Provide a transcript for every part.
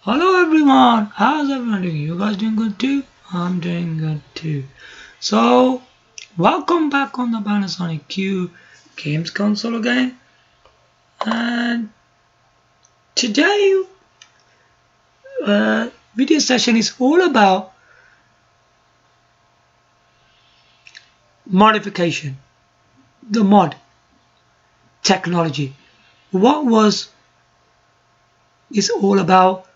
Hello everyone, how's everyone doing? You guys doing good too? I'm doing good too. So, welcome back on the Panasonic Q games console again. And today, video session is all about modification, the mod technology. What was this all about,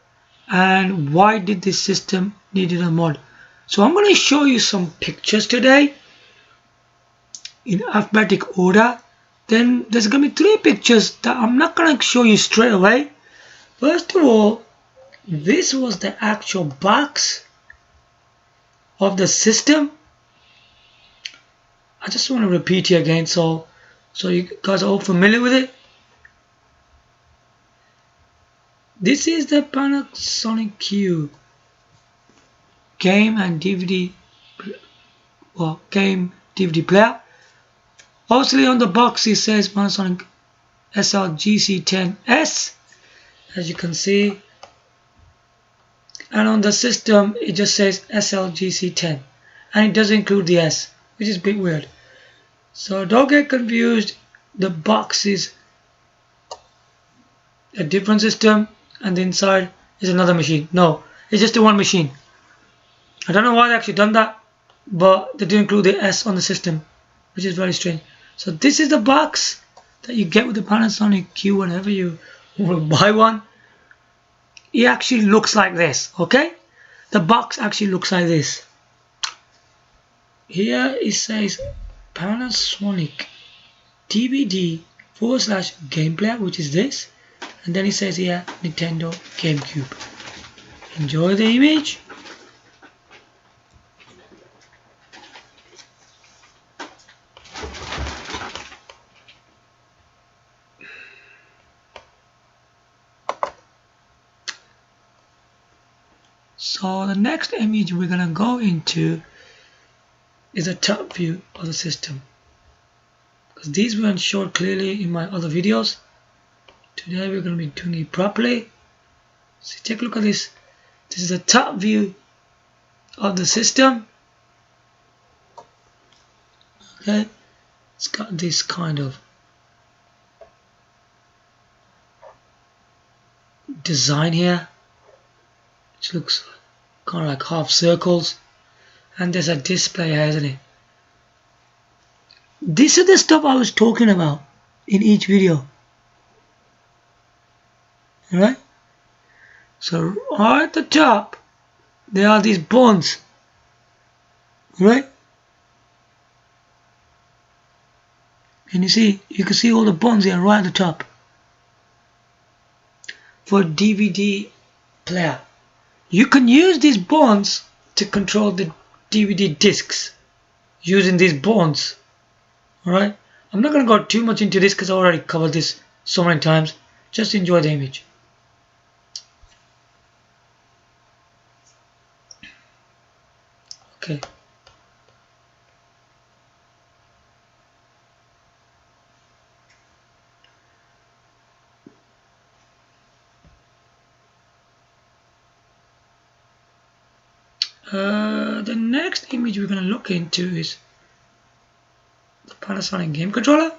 and why did this system needed a mod? So I'm going to show you some pictures today in alphabetic order. Then there's going to be three pictures that I'm not going to show you straight away. First of all, this was the actual box of the system. I just want to repeat it again so you guys are all familiar with it. This is the Panasonic Q game DVD player. Obviously on the box it says Panasonic SLGC10S, as you can see, and on the system it just says SLGC10 and it doesn't include the S, which is a bit weird. So don't get confused, the box is a different system and the inside is another machine. No, it's just the one machine. I don't know why they actually done that, but they didn't include the S on the system, which is very strange. So this is the box that you get with the Panasonic Q whenever you will buy one. It actually looks like this, okay? The box actually looks like this. Here it says Panasonic DVD/game player, which is this. And then it says here Nintendo Gamecube. Enjoy the image. So the next image we're gonna go into is a top view of the system, because these weren't shown clearly in my other videos. Today we're going to be doing it properly. So take a look at this. This is the top view of the system. Okay, it's got this kind of design here, which looks kind of like half circles, and there's a display here, isn't it? This is the stuff I was talking about in each video. Alright, so right at the top there are these buttons, right? And you can see all the buttons here right at the top for DVD player. You can use these buttons to control the DVD discs using these buttons. Alright, I'm not going to go too much into this because I already covered this so many times. Just enjoy the image. Okay. The next image we're going to look into is the Panasonic game controller.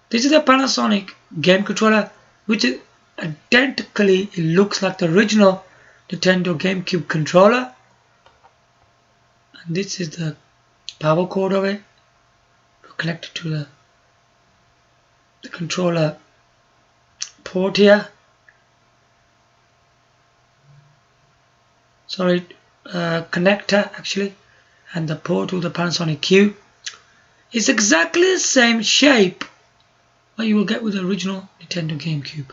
This is the Panasonic game controller, which is identically, it looks like the original Nintendo Gamecube controller. And this is the power cord of it, connected to the controller port here. Sorry, connector actually, and the port to the Panasonic Q. It's exactly the same shape what you will get with the original Nintendo Gamecube.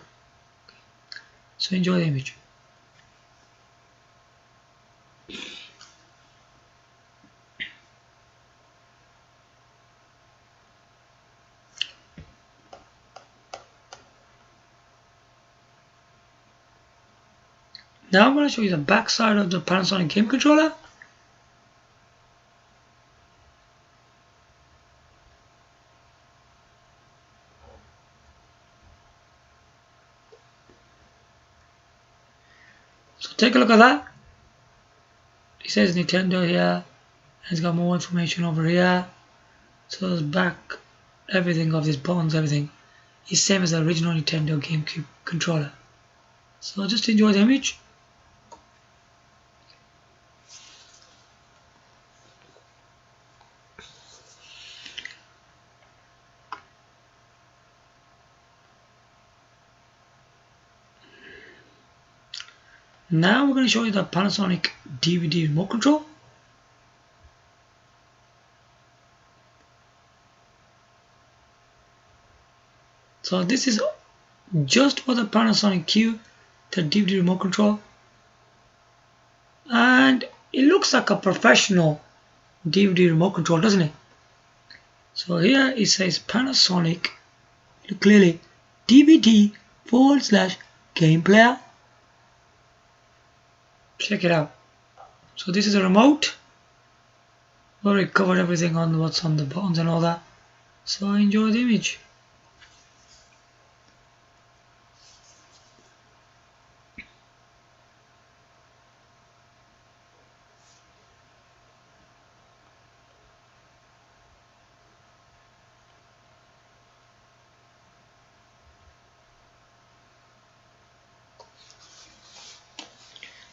So enjoy the image. Now I'm going to show you the back side of the Panasonic game controller. take a look at that. It says Nintendo here. It's got more information over here. So it's back, everything of these buttons, everything is same as the original Nintendo Gamecube controller. So just enjoy the image. Now we're going to show you the Panasonic DVD remote control. So this is just for the Panasonic Q, the DVD remote control. And it looks like a professional DVD remote control, doesn't it? So here it says Panasonic, clearly DVD/game player. Check it out. So this is a remote. We already covered everything on what's on the buttons and all that. So enjoy the image.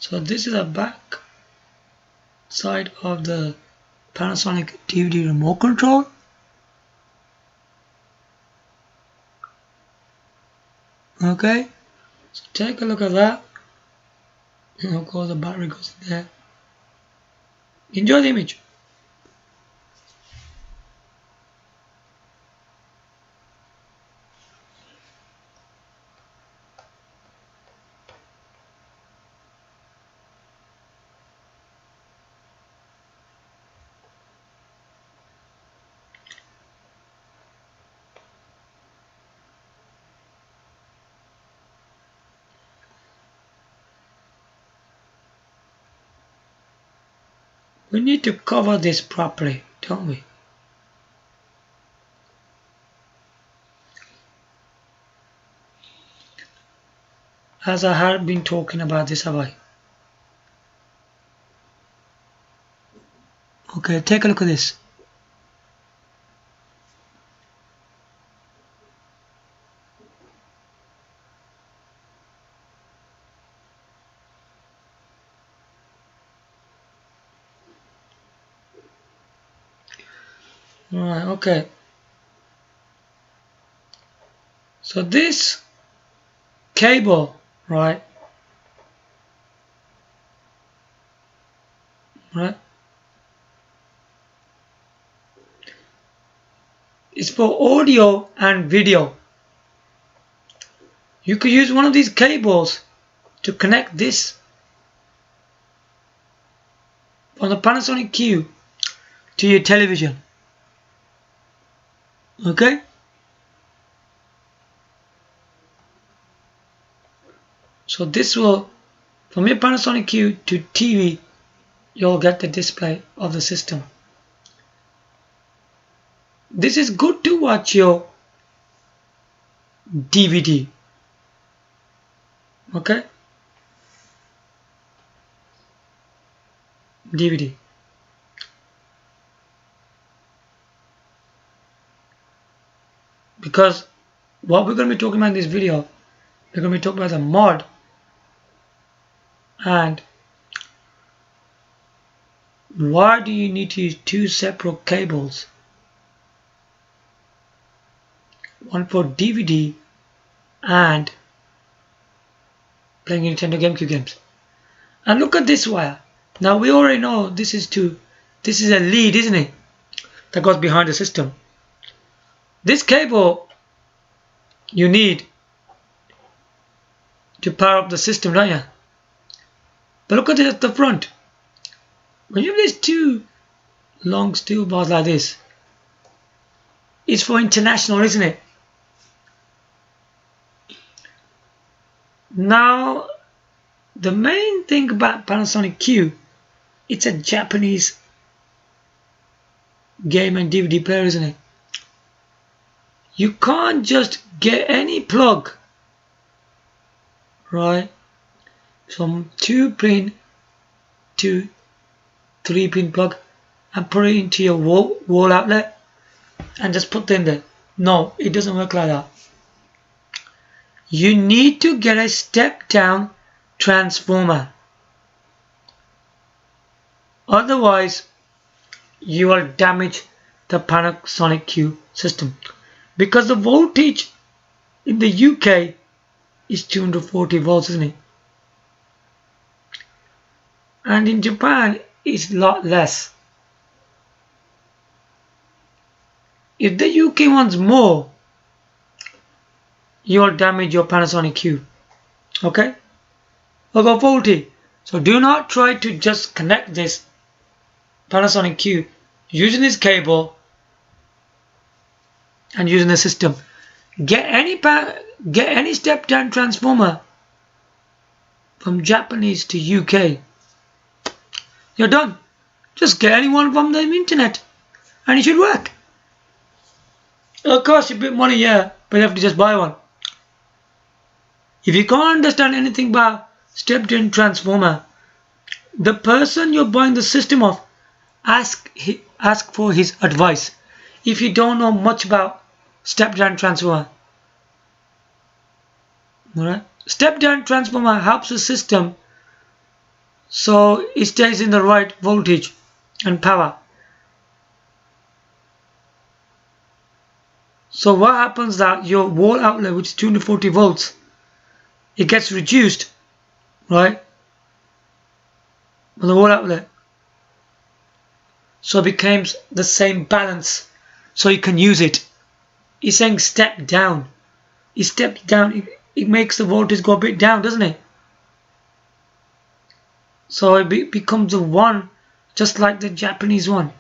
So this is the back side of the Panasonic DVD remote control. Okay, so take a look at that. And of course the battery goes in there. Enjoy the image. We need to cover this properly, don't we? As I have been talking about this, have I? Okay, take a look at this. Alright, okay. So this cable, right? It's for audio and video. You could use one of these cables to connect this from the Panasonic Q to your television. Okay? So this will, from your Panasonic Q to TV, you'll get the display of the system. This is good to watch your DVD. Okay? DVD. Because what we're going to be talking about in this video, we're going to be talking about the mod and why do you need to use two separate cables, one for DVD and playing Nintendo Gamecube games. And look at this wire. Now we already know this is a lead, isn't it, that goes behind the system. This cable you need to power up the system, don't you? But look at it at the front. When you have these two long steel bars like this, it's for international, isn't it? Now, the main thing about Panasonic Q, it's a Japanese game and DVD player, isn't it? You can't just get any plug, right? from 2-pin to 3-pin plug and put it into your wall outlet and just put them there. No, it doesn't work like that. You need to get a step down transformer. Otherwise, you will damage the Panasonic Q system. Because the voltage in the UK is 240 volts, isn't it? And in Japan, it's a lot less. If the UK wants more, you'll damage your Panasonic Q. Okay? I'll go faulty. So do not try to just connect this Panasonic Q using this cable and using the system. Get any step down transformer from Japanese to UK. You're done. Just get anyone from the internet and it should work. It'll cost you a bit of money, yeah, but you have to just buy one. If you can't understand anything about step down transformer, the person you're buying the system of, ask for his advice. If you don't know much about step down transformer, alright? Step down transformer helps the system so it stays in the right voltage and power. So what happens that your wall outlet, which is 240 volts, it gets reduced, right, on the wall outlet, so it becomes the same balance, so you can use it. It's saying step down. It steps down. It makes the voltage go a bit down, doesn't it? So it becomes a one, just like the Japanese one,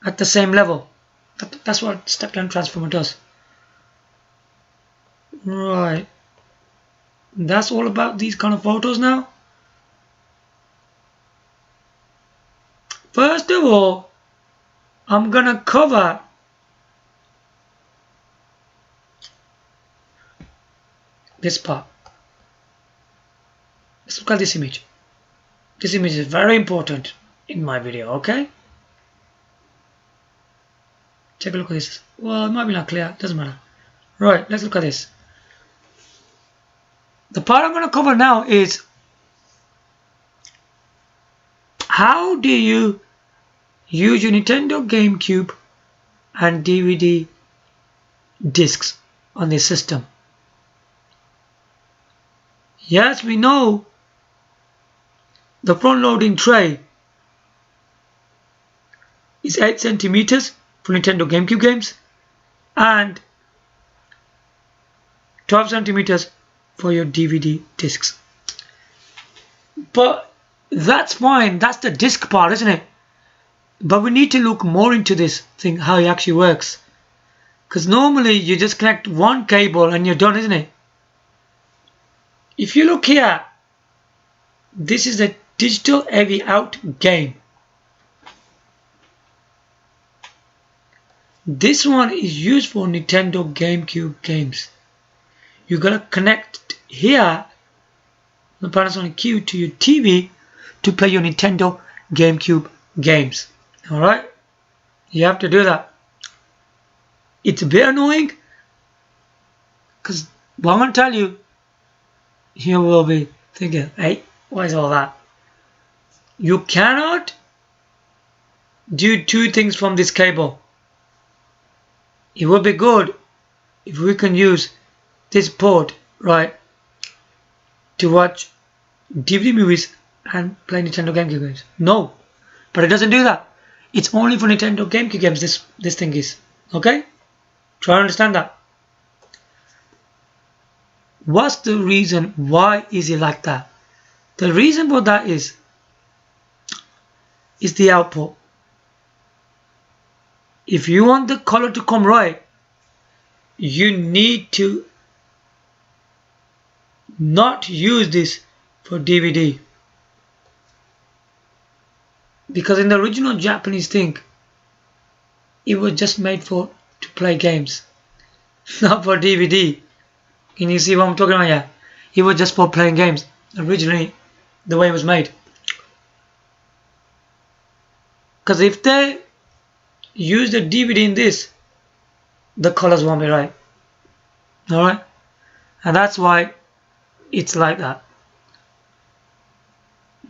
at the same level. That's what step down transformer does. Right. That's all about these kind of photos now. First of all, I'm gonna cover this part. Let's look at this image. This image is very important in my video, okay? Take a look at this. Well, it might be not clear, doesn't matter. Right, let's look at this. The part I'm going to cover now is how do you use your Nintendo Gamecube and DVD discs on this system. Yes, we know the front loading tray is 8 centimeters for Nintendo Gamecube games and 12 centimeters for your DVD discs. But that's fine, that's the disc part, isn't it? But we need to look more into this thing, how it actually works. Because normally you just connect one cable and you're done, isn't it? If you look here, this is a digital AV out game. This one is used for Nintendo Gamecube games. You gotta connect here the Panasonic Q to your TV to play your Nintendo Gamecube games. Alright? You have to do that. It's a bit annoying because what I'm going to tell you, you will be thinking, hey, what is all that? You cannot do two things from this cable. It would be good if we can use this port, right, to watch DVD movies and play Nintendo Gamecube games. No, but it doesn't do that. It's only for Nintendo Gamecube games this thing is. Okay? Try to understand that. What's the reason? Why is it like that? The reason for that is the output. If you want the color to come right, you need to not use this for DVD. Because in the original Japanese thing, it was just made to play games, not for DVD. Can you see what I'm talking about here? it was just for playing games originally, the way it was made. Because if they use the DVD in this, the colors won't be right. Alright? And that's why it's like that.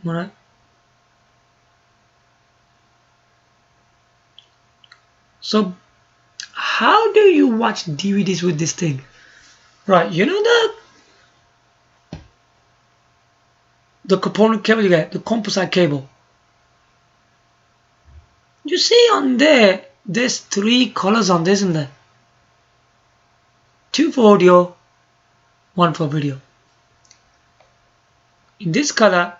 Alright? So how do you watch DVDs with this thing? Right, you know the component cable you get, the composite cable. You see on there, there's 3 colors on this, isn't there? 2 for audio, 1 for video. In this color,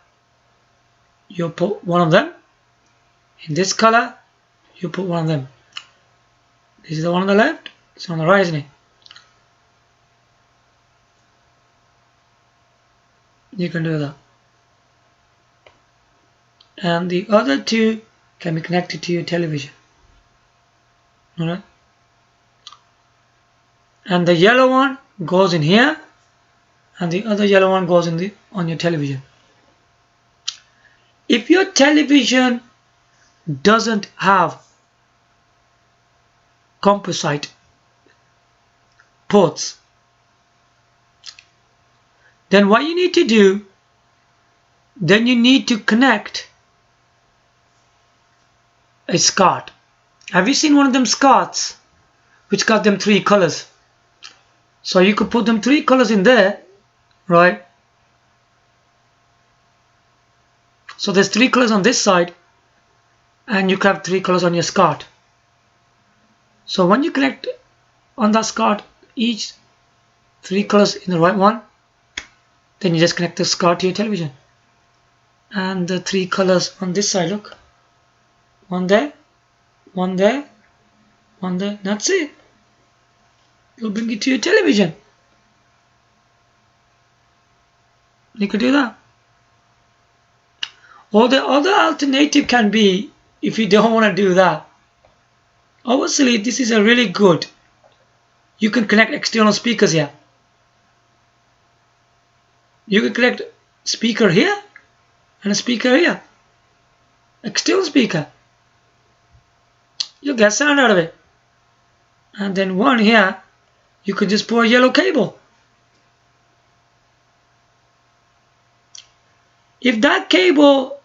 you put one of them. In this color, you put one of them. This is the one on the left, it's on the right, isn't it? You can do that. And the other 2 can be connected to your television. Alright? And the yellow one goes in here, and the other yellow one goes in on your television. If your television doesn't have composite ports, then what you need to do, then you need to connect a SCART. Have you seen one of them SCARTs which got them 3 colors? So you could put them 3 colors in there, right? So there's 3 colors on this side, and you can have 3 colors on your SCART. So when you connect on that SCART each 3 colors in the right one, then you just connect the SCART to your television. And the 3 colors on this side, look. One there, one there, one there. That's it. You'll bring it to your television. You could do that. Or the other alternative can be, if you don't want to do that, obviously this is a really good. You can connect external speakers here. You can connect speaker here and a speaker here. External speaker. You'll get sound out of it. And then one here, you could just put a yellow cable. If that cable,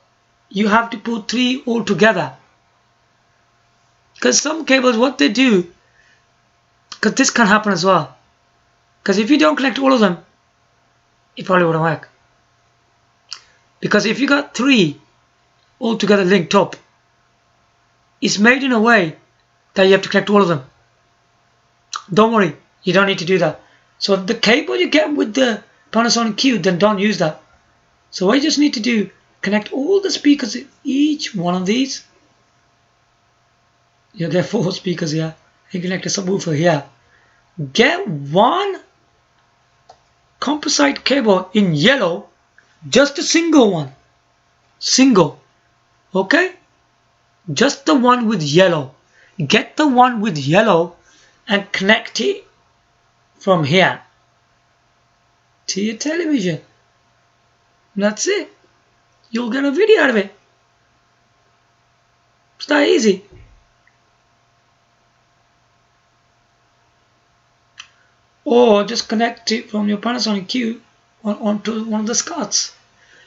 you have to put 3 all together. Because some cables, what they do, because this can happen as well. Because if you don't connect all of them, it probably wouldn't work. Because if you got 3 all together linked up, it's made in a way that you have to connect all of them. Don't worry, you don't need to do that. So the cable you get with the Panasonic Q, then don't use that. So what you just need to do, connect all the speakers in each one of these. You'll get 4 speakers here. You connect a subwoofer here. Get one composite cable in yellow, just a single one. Single. Okay? Just the one with yellow. Get the one with yellow and connect it from here to your television. That's it. You'll get a video out of it. It's that easy. Or just connect it from your Panasonic Q onto one of the SCARTs.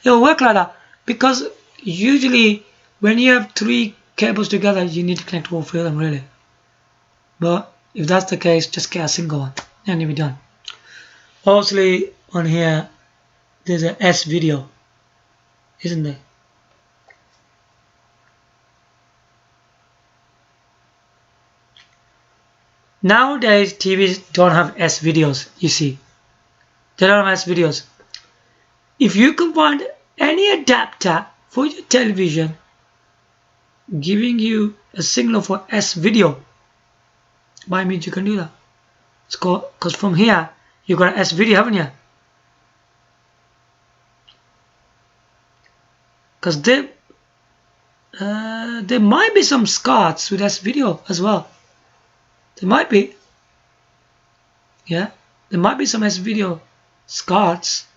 It'll work like that, because usually when you have 3 cables together, you need to connect all 3 of them really. But if that's the case, just get a single one and you'll be done. Obviously on here there's a S video, isn't there? Nowadays TVs don't have S videos, you see. They don't have S videos. If you can find any adapter for your television giving you a signal for S video, by means you can do that. It's called, because from here you got S video, haven't you? Because there might be some SCARTs with S video as well. There might be. Yeah, there might be some S video SCARTs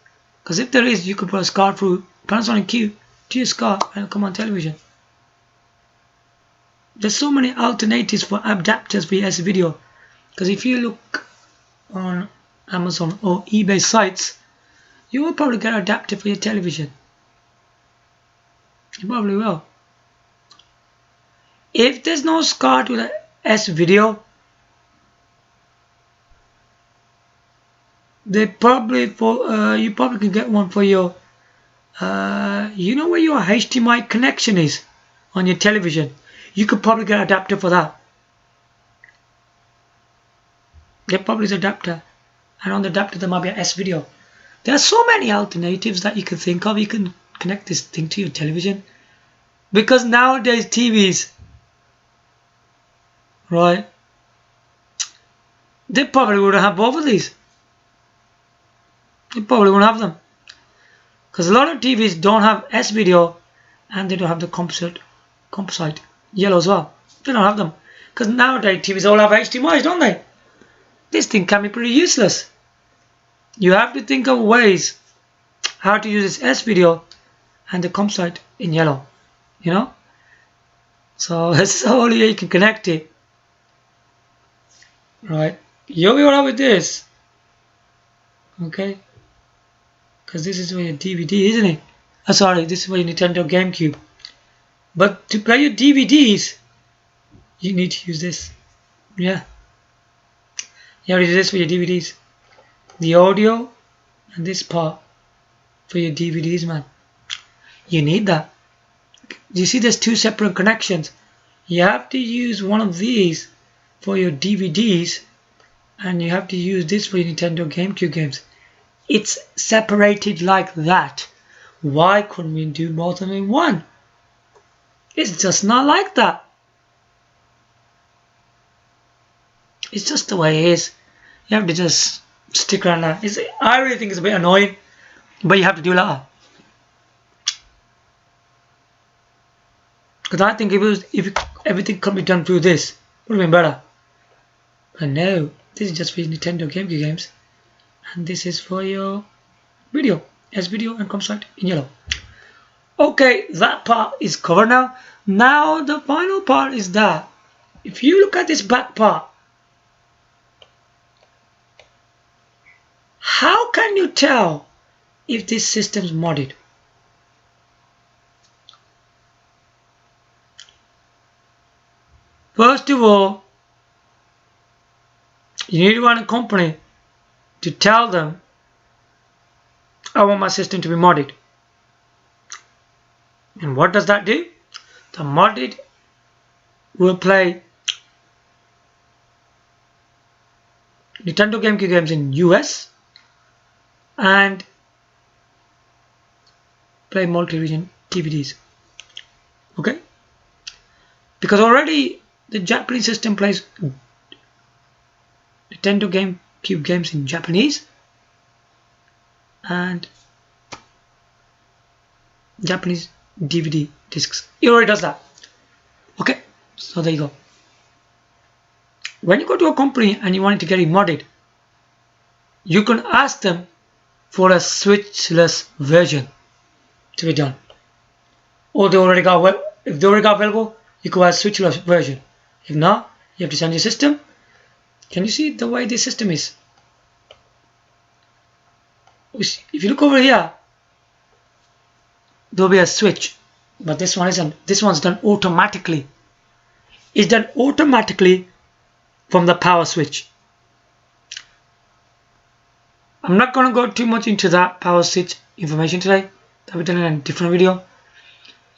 Because if there is, you could put a SCART through Panasonic Q to your SCART and come on television. There's so many alternatives for adapters for your S video. Because if you look on Amazon or eBay sites, you will probably get an adapter for your television. You probably will. If there's no SCART with an S video, they probably you probably can get one for your you know where your HDMI connection is on your television. You could probably get an adapter for that. There probably is an adapter, and on the adapter there might be an S video. There are so many alternatives that you can think of. You can connect this thing to your television, because nowadays TVs, right, they probably wouldn't have both of these. They probably won't have them, because a lot of TVs don't have S video, and they don't have the composite yellow as well. They don't have them, because nowadays TVs all have HDMI's, don't they? This thing can be pretty useless. You have to think of ways how to use this S video and the composite in yellow, you know. So this is the only way you can connect it, right? You'll be alright with this, okay? Because this is for your DVD, isn't it? Sorry, this is for your Nintendo Gamecube. But to play your DVDs, you need to use this. Yeah. You have to use this for your DVDs. The audio and this part for your DVDs, man. You need that. You see there's two separate connections. You have to use one of these for your DVDs, and you have to use this for your Nintendo Gamecube games. It's separated like that. Why couldn't we do both of them in one? It's just not like that. It's just the way it is. You have to just stick around that. I really think it's a bit annoying, but you have to do that. Because I think if everything could be done through this, it would have been better. But no, this is just for your Nintendo Gamecube games, and this is for your video, S video and composite in yellow. Okay, that part is covered now. Now the final part is that if you look at this back part, how can you tell if this system's modded? First of all, you need to run a company to tell them, I want my system to be modded. And what does that do? The modded will play Nintendo Gamecube games in US and play multi-region DVDs. Okay? Because already the Japanese system plays Nintendo Gamecube games in Japanese and Japanese DVD discs. It already does that. Okay, so there you go. When you go to a company and you want to get it modded, you can ask them for a switchless version to be done. Or they already got, if they already got available, you could have a switchless version. If not, you have to send your system. Can you see the way this system is? If you look over here, there'll be a switch, but this one isn't. This one's done automatically. It's done automatically from the power switch. I'm not going to go too much into that power switch information today. That we've done in a different video.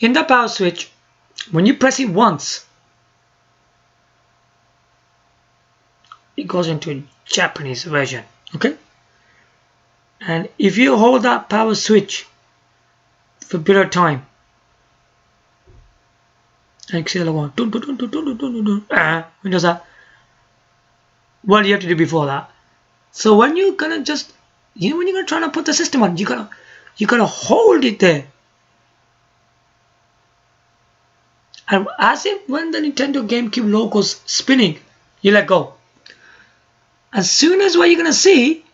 In the power switch, when you press it once, it goes into a Japanese version. Okay? And if you hold that power switch for a bit of time, and you see the logo, when does that? What do you have to do before that? So when you're gonna just, you know, when you're gonna try to put the system on, you gotta hold it there. And as if when the Nintendo Gamecube logo's spinning, you let go. As soon as what you're gonna see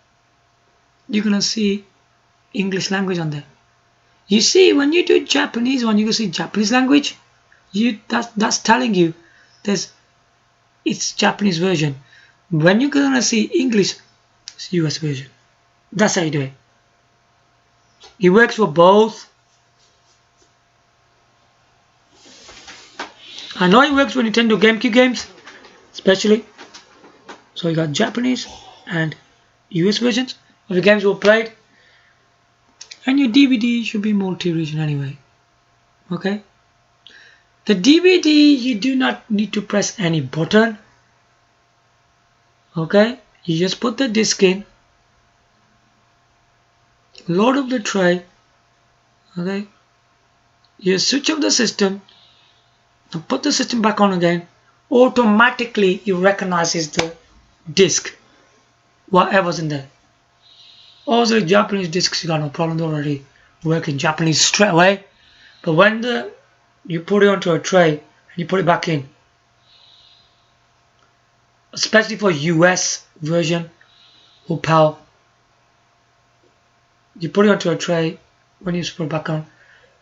English language on there. You see, when you do Japanese one, you can see Japanese language. That's telling you it's Japanese version. When you're gonna see English, it's US version. That's how you do it. It works for both. I know it works for Nintendo Gamecube games, especially. So you got Japanese and US versions of the games were played. And your DVD should be multi-region anyway. Okay? The DVD, you do not need to press any button. Okay? You just put the disc in. Load up the tray. Okay? You switch off the system. And put the system back on again. Automatically, it recognizes the disc. Whatever's in there. Also, Japanese discs, you got no problem, they already work in Japanese straight away. But when you put it onto a tray and you put it back in, especially for US version or PAL, you put it onto a tray. When you put it back on,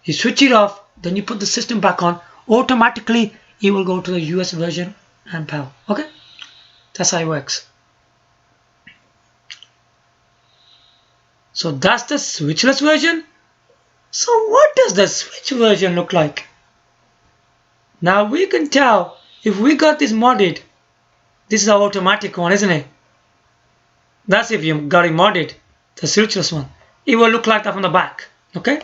you switch it off, then you put the system back on, automatically it will go to the US version and PAL. Okay, that's how it works. So that's the switchless version. So what does the switch version look like? Now we can tell if we got this modded. This is our automatic one, isn't it? That's if you got it modded, the switchless one. It will look like that from the back. Okay?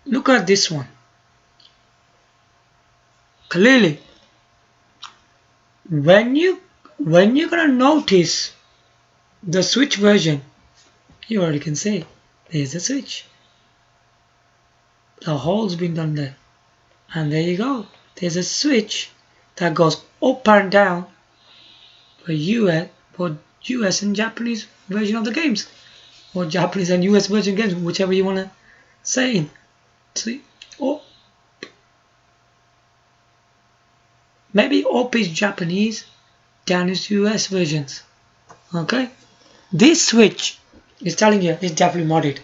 Look at this one. Clearly, when you're gonna notice the switch version, you already can see there's a switch. The hole's been done there, and there you go. There's a switch that goes up and down for US and Japanese version of the games, or Japanese and US version games, whichever you wanna say. See, up. Maybe up is Japanese, down is US versions. Okay, this switch is telling you it's definitely modded,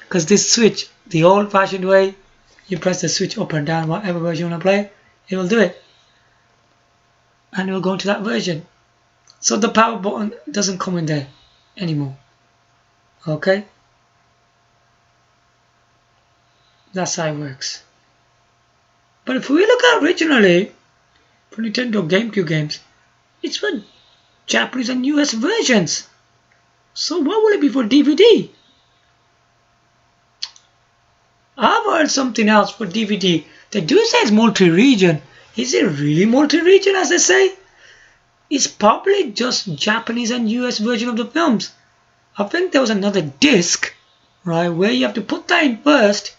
because this switch, the old-fashioned way, you press the switch up and down, whatever version you want to play, it will do it, and it will go into that version. So the power button doesn't come in there anymore. Okay. That's how it works. But if we look at originally for Nintendo Gamecube games, it's for Japanese and US versions. So what will it be for DVD? I've heard something else for DVD. They do say it's multi-region. Is it really multi-region as they say? It's probably just Japanese and US version of the films. I think there was another disc, right, where you have to put that in first,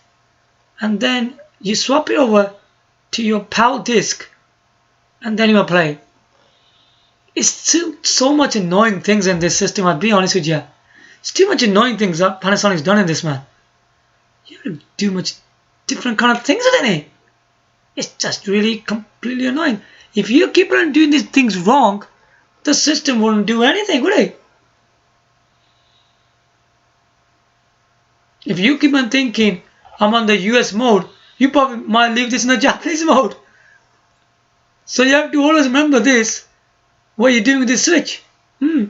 and then you swap it over to your PAL disc, and then you will play. It's so much annoying things in this system, I'll be honest with you. It's too much annoying things that Panasonic's done in this, man. You have to do much different kind of things within it. It's just really completely annoying. If you keep on doing these things wrong, the system won't do anything, would it? If you keep on thinking, I'm on the US mode, you probably might leave this in the Japanese mode. So you have to always remember this, what you're doing with this switch. You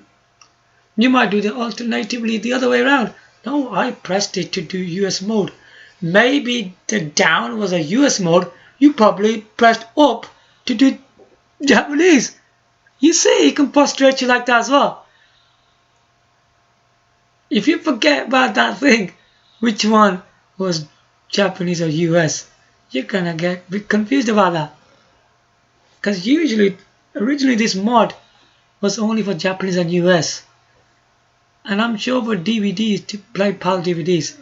might do the alternatively the other way around. No, I pressed it to do US mode. Maybe the down was a US mode, you probably pressed up to do Japanese. You see, it can frustrate you like that as well. If you forget about that thing, which one was Japanese or US, you're gonna get a bit confused about that. Because originally this mod was only for Japanese and US. And I'm sure for DVDs, to play PAL DVDs,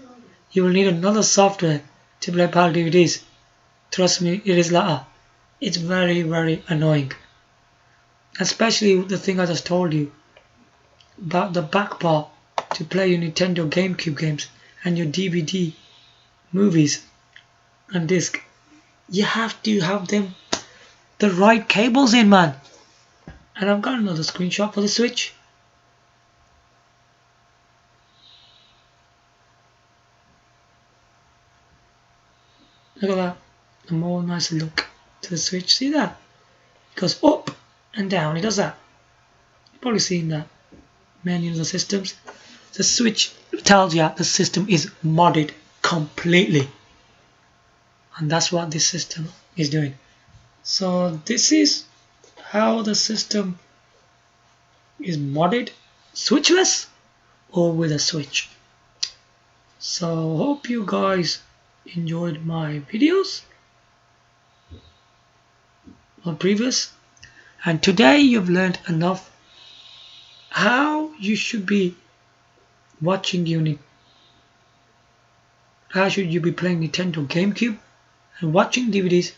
you will need another software to play PAL DVDs. Trust me, it is like that. It's very, very annoying. Especially the thing I just told you about the back part to play your Nintendo Gamecube games and your DVD movies and disc, you have to have them the right cables in, man. And I've got another screenshot for the Switch. Look at that. A more nicer look to the Switch. See that? It goes up and down. It does that. You've probably seen that. Many of the systems. The Switch tells you the system is modded completely. And that's what this system is doing. So this is how the system is modded, switchless or with a switch. So hope you guys enjoyed my videos or previous, and today you've learned enough how you should be watching how should you be playing Nintendo Gamecube and watching DVDs.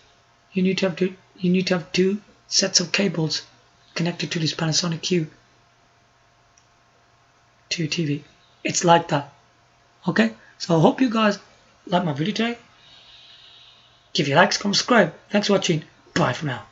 You need to have two sets of cables connected to this Panasonic Q to your TV. It's like that. Okay, so I hope you guys like my video today. Give your likes, comment, subscribe. Thanks for watching. Bye for now.